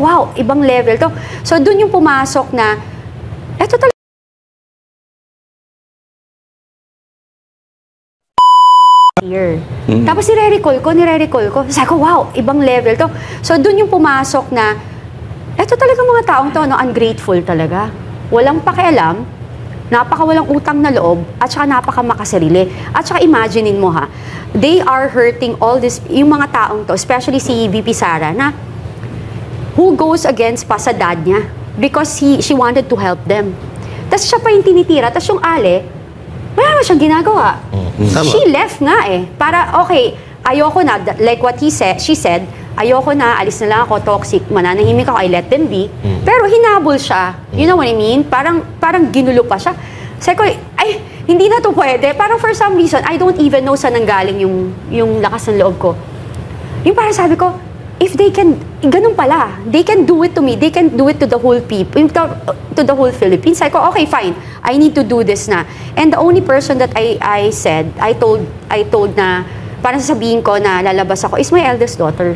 ko, wow, ibang level to. So, dun yung pumasok na, eto talaga. Tapos nire-recall ko. Sabi ko, wow, ibang level to. So, dun yung pumasok na, eto talaga mga taong to, no, ungrateful talaga. Walang pakialam, napakawalang utang na loob, at saka napakamakasarili. At saka imaginein mo ha, they are hurting all this, yung mga taong to, especially si VP Sara, na who goes against pa sa dad niya because she wanted to help them. Tapos siya pa yung tinitira, tapos yung Ale, wala na siyang ginagawa. She left nga eh. Para, okay, ayoko na, like what she said, ayoko na, alis na lang ako, toxic, mananahimik ako, I let them be. Pero hinabol siya. You know what I mean? Parang ginulo pa siya. Sabi ko, ay, hindi na to pwede. Parang for some reason, I don't even know saan nanggaling yung lakas ng loob ko. Yung parang sabi ko, if they can, ganun pala, they can do it to me, they can do it to the whole people, to the whole Philippines. Sabi ko, okay, fine, I need to do this na. And the only person that I told na, parang sasabihin ko na lalabas ako, is my eldest daughter.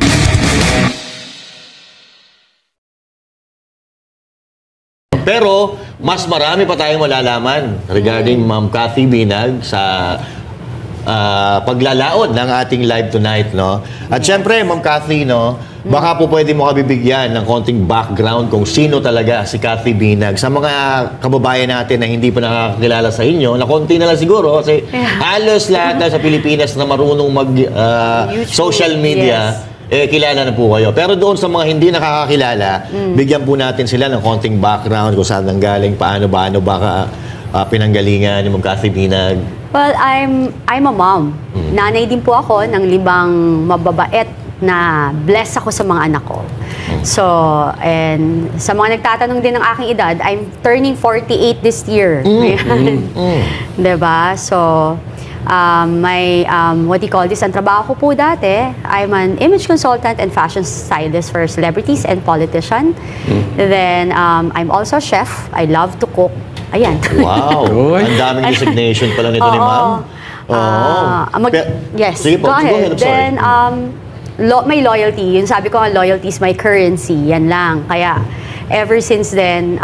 Pero, mas marami pa tayong malalaman regarding Ma'am Cathy Binag sa paglalaod ng ating live tonight, no? At syempre, Ma'am Cathy, no, baka po pwede mo kabibigyan ng konting background kung sino talaga si Cathy Binag sa mga kababayan natin na hindi pa nakakakilala sa inyo, na konti na lang siguro kasi halos lahat sa Pilipinas na marunong mag social media, kilala na po kayo. Pero doon sa mga hindi nakakakilala, bigyan po natin sila ng konting background kung saan nanggaling, paano baka pinanggalingan ni Ma'am Cathy Binag. Well, I'm a mom. Nanay din po ako ng 5 mababait na bless ako sa mga anak ko. So, and sa mga nagtatanong din ng aking edad, I'm turning 48 this year. Diba? So, what do you call this? Ang trabaho ko po dati, I'm an image consultant and fashion stylist for celebrities and politicians. Then, I'm also a chef. I love to cook. Ayan. Wow! Ang daming designation pala nito ni Ma'am. Yes, sige po, go ahead. Then, may loyalty. Yun sabi ko, loyalty is my currency. Yan lang. Kaya, ever since then,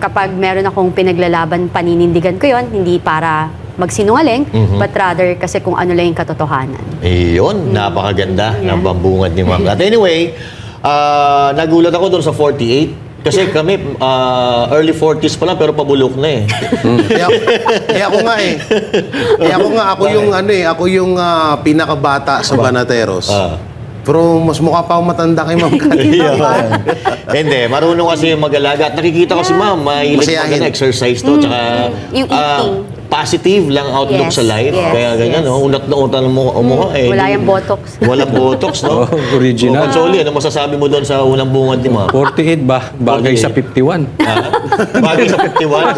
kapag meron akong pinaglalaban, paninindigan ko yon, hindi para magsinungaling, but rather kasi kung ano lang yung katotohanan. Iyon, napakaganda ng pambungad ni Ma'am. At anyway, nagulat ako doon sa 48. Kasi kami, early 40s pa lang, pero pabulok na eh. Ako nga eh. Ako yung pinakabata sa Banateros. Pero mas mukha pa akong matanda kay Ma'am Cathy. Hindi, marunong kasi mag-alaga. At nakikita ko si Ma'am, mahilig mag-exercise to. Tsaka, yung eating. Positive lang outlook sa life. Kaya ganyan, no? Unat na unat ang mukha eh. Wala yung botox. Walang botox, no? Original. Consoli, ano masasabi mo doon sa unang bungad ni Ma'am? 48 ba? Bagay sa 51. Bagay sa 51.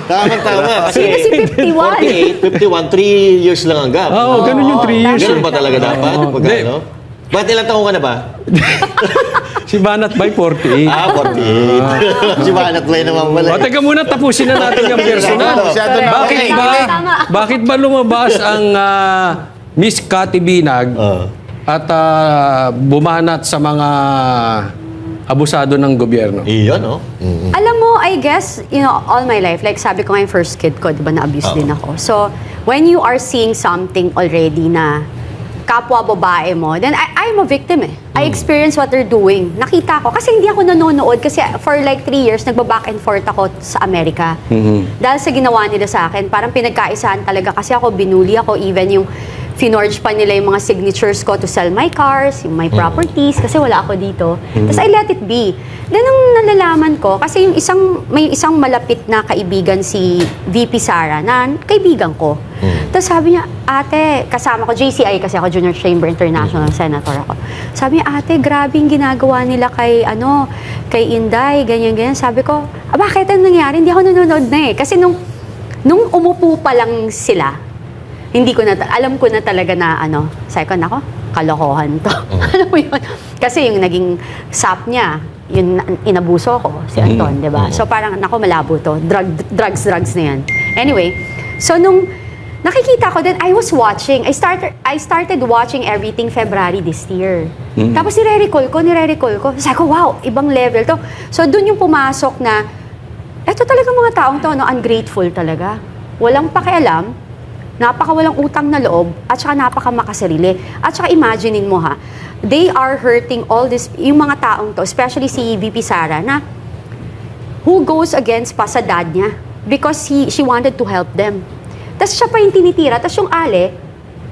Tama. Kasi 51. 48, 51, 3 years lang ang gap. Oo, ganun yung 3 years. Ganun ba talaga dapat? Pagkano? Ba't ilang taong ka na ba? Si Banat Bay, 48. 48. Si Banat Bay naman pala. O, teka muna, tapusin na natin yung personal. Bakit ba lumabas ang Miss Cathy Binag at bumanat sa mga abusado ng gobyerno? Iyon, no? Alam mo, I guess, all my life, like sabi ko nga yung first kid ko, di ba, na-abuse din ako. So, when you are seeing something already na kapwa babae mo, then I'm a victim eh. I experience what they're doing. Nakita ko. Kasi hindi ako nanonood. Kasi for like 3 years, nagba-back and forth ako sa Amerika. Dahil sa ginawa nila sa akin, parang pinagkaisahan talaga. Kasi ako, binuli ako. Even yung finorge pa nila yung mga signatures ko to sell my cars, yung my properties, kasi wala ako dito. Tapos I let it be. Then nung nalalaman ko, kasi may isang malapit na kaibigan si VP Sara, na kaibigan ko. Tapos sabi niya, ate, kasama ko, JCI kasi ako, Junior Chamber International Senator ako. Sabi niya, ate, grabe yung ginagawa nila kay Inday, ganyan-ganyan. Sabi ko, bakit ang nangyari? Hindi ako nanonood na eh. Kasi nung umupo pa lang sila, alam ko na talaga na sabi ko, nako, kalokohan to. Alam mo yun? Kasi yung naging sap niya, yun, inabuso ko, si Anton, di ba? So parang, nako, malabo to. Drugs na yan. Anyway, so nung nakikita ko then I was watching. I started watching everything February this year. Tapos nire-recall ko. Sabi ko, wow, ibang level to. So dun yung pumasok na, eto talaga mga taong to, no, ungrateful talaga. Walang pakialam, napakawalang utang na loob, at saka napakamakasarili. At saka imaginein mo ha, they are hurting all this, yung mga taong to, especially si VP Sara, na who goes against pa sa dad niya because she wanted to help them. Tapos siya pa yung tinitira, tapos yung Ale,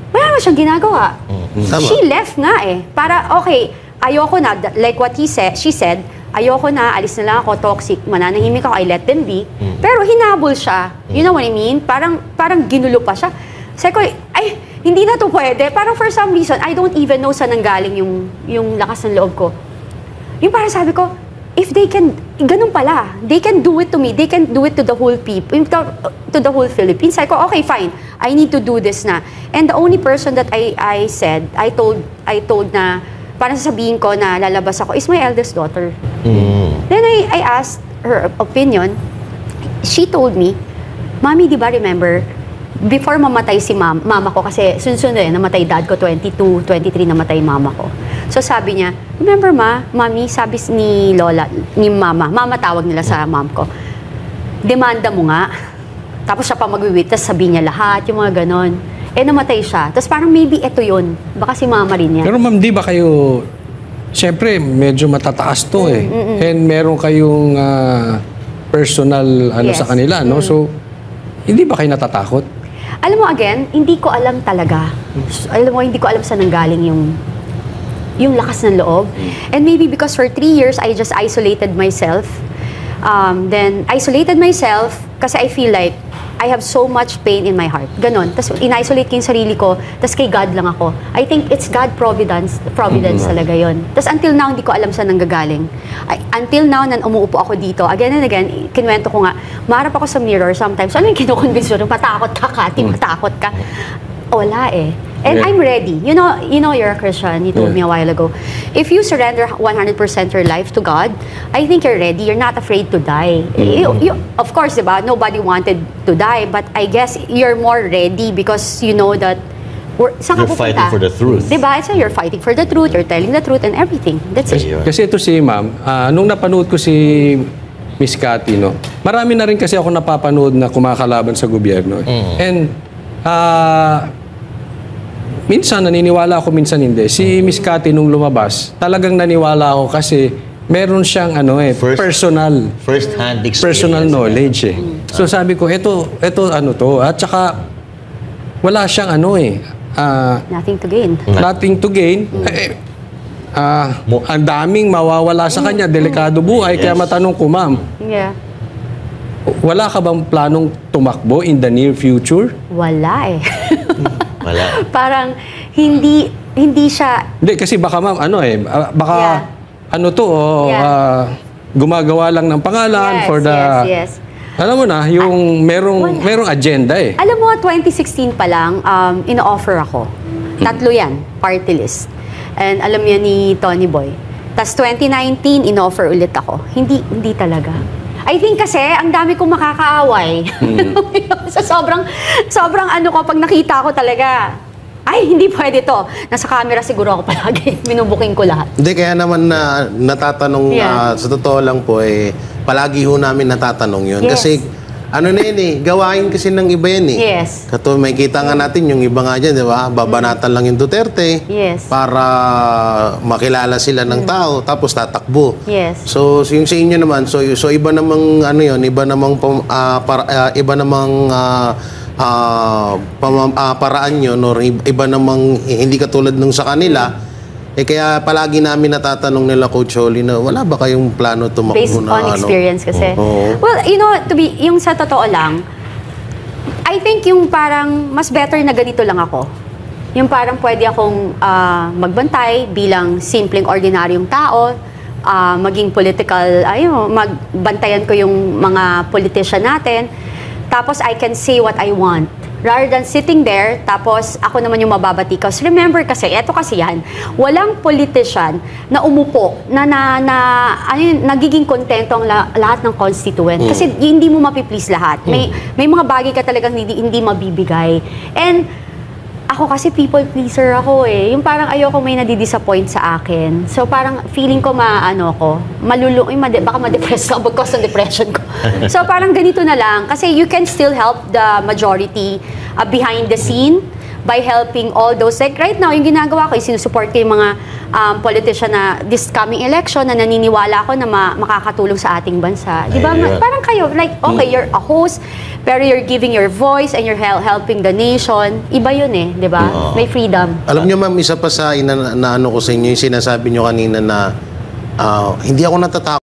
wala naman siyang ginagawa. Tama. She left nga eh. Para, okay, ayoko na, like what she said, ayoko na, alis na lang ako, toxic, mananahimik ako, I let them be. Pero hinabol siya. You know what I mean? Parang ginulo pa siya. Sabi ko, ay, hindi na to pwede. Parang for some reason, I don't even know saan nanggaling yung lakas ng loob ko. Yung parang sabi ko, if they can, ganun pala, they can do it to me, they can do it to the whole people, to the whole Philippines. Sabi ko, okay, fine, I need to do this na. And the only person that I told na, parang sasabihin ko na lalabas ako, is my eldest daughter. Then I asked her opinion. She told me, Mami, di ba remember, before mamatay si mama ko, kasi sunod namatay dad ko, 22, 23 namatay mama ko. So sabi niya, remember Mami, sabi ni Lola, ni mama tawag nila sa mom ko, demanda mo nga. Tapos siya pa mag-witness, sabi niya lahat, yung mga ganon. Namatay siya. Tapos parang maybe ito yun. Baka si mama rin yan. Pero ma'am, di ba kayo, siyempre, medyo matataas to eh. And meron kayong personal Yes. sa kanila, no? So, hindi ba kayo natatakot? Alam mo, again, hindi ko alam talaga. Alam mo, hindi ko alam saan nanggaling yung lakas ng loob. And maybe because for 3 years, I just isolated myself. Then, isolated myself kasi I feel like I have so much pain in my heart. Ganon. Tapos, in-isolate ko yung sarili ko. Tapos, kay God lang ako. I think it's God providence talaga yon. Tapos, until now, hindi ko alam saan nanggagaling. Until now, nan umuupo ako dito, again and again, kinuwento ko nga, maharap ako sa mirror sometimes. Ano yung kinukonvince mo? Matakot ka, Kati, matakot ka. Wala eh. And Yeah. I'm ready. You know you're a Christian. You told me a while ago. If you surrender 100% your life to God, I think you're ready. You're not afraid to die. Of course, diba? Nobody wanted to die, but I guess you're more ready because you know that saan ka You're pupunta? fighting for the truth. Diba? So you're fighting for the truth. You're telling the truth and everything. That's it. Ayun. Kasi ito si ma'am, nung napanood ko si Miss Cathy, no, marami na rin kasi ako napapanood na kumakalaban sa gobyerno. And minsan naniniwala ako, minsan hindi. Si Miss Cathy nung lumabas, talagang naniwala ako kasi meron siyang personal First-hand experience. personal knowledge eh. So sabi ko, ito ano to. At saka wala siyang Nothing to gain. nothing to gain. Ang daming mawawala sa kanya, delikado buhay. Kaya matanong ko, ma'am, Yeah. wala ka bang planong tumakbo in the near future? Wala eh. Wala. Parang hindi siya. Hindi, kasi baka ma'am, baka Yeah. gumagawa lang ng pangalan Yes, for the... yes. Alam mo na, yung merong agenda eh. Alam mo, 2016 pa lang, ino-offer ako. 3 yan, party list. And alam niya ni Tony Boy. Tapos 2019, ino-offer ulit ako. Hindi talaga. I think kasi, ang dami kong makakaaway. So, sobrang pag nakita ko talaga, ay, hindi pwede to. Nasa camera siguro ako palagi. Binubuking ko lahat. Hindi, kaya naman na natatanong, sa totoo lang po, palagi ho namin natatanong yun. Yes. Kasi, gawain kasi ng iba yan eh. Yes. Kato, may kita nga natin yung iba nga dyan, di ba? Babanatan lang yung Duterte Yes. para makilala sila ng tao, tapos tatakbo. Yes. So, yung sa inyo naman, so iba namang, paraan yun, or iba namang hindi katulad nung sa kanila, kaya palagi namin natatanong nila, Coach Holly, na wala ba kayong plano tumakbo Based na on experience kasi. Oo. Well, yung sa totoo lang, I think yung parang mas better na ganito lang ako. Yung parang pwede akong magbantay bilang simpleng ordinaryong tao, maging political, magbantayan ko yung mga politician natin, tapos I can say what I want. Rather than sitting there, tapos ako naman yung mababati. Because remember kasi, eto kasi yan, walang politician na umupo, nagiging kontento ang lahat ng constituent. Kasi hindi mo mapiplease lahat. May mga bagay ka talagang hindi mabibigay. And ako kasi people pleaser ako eh. Yung parang ayoko may nadidisappoint sa akin. So parang feeling ko baka ma-depress ako, mag-cause ng depression ko. So parang ganito na lang. Kasi you can still help the majority behind the scene by helping all those. Like right now, yung ginagawa ko, sinusupport ko yung mga politician na this coming election na naniniwala ako na makakatulong sa ating bansa. Di ba? Ayun. Parang kayo, like, okay, you're a host, pero you're giving your voice and you're helping the nation. Iba yun eh, di ba? May freedom. Alam nyo, ma'am, isa pa sa na ano ko sa inyo, yung sinasabi nyo kanina na hindi ako natatakot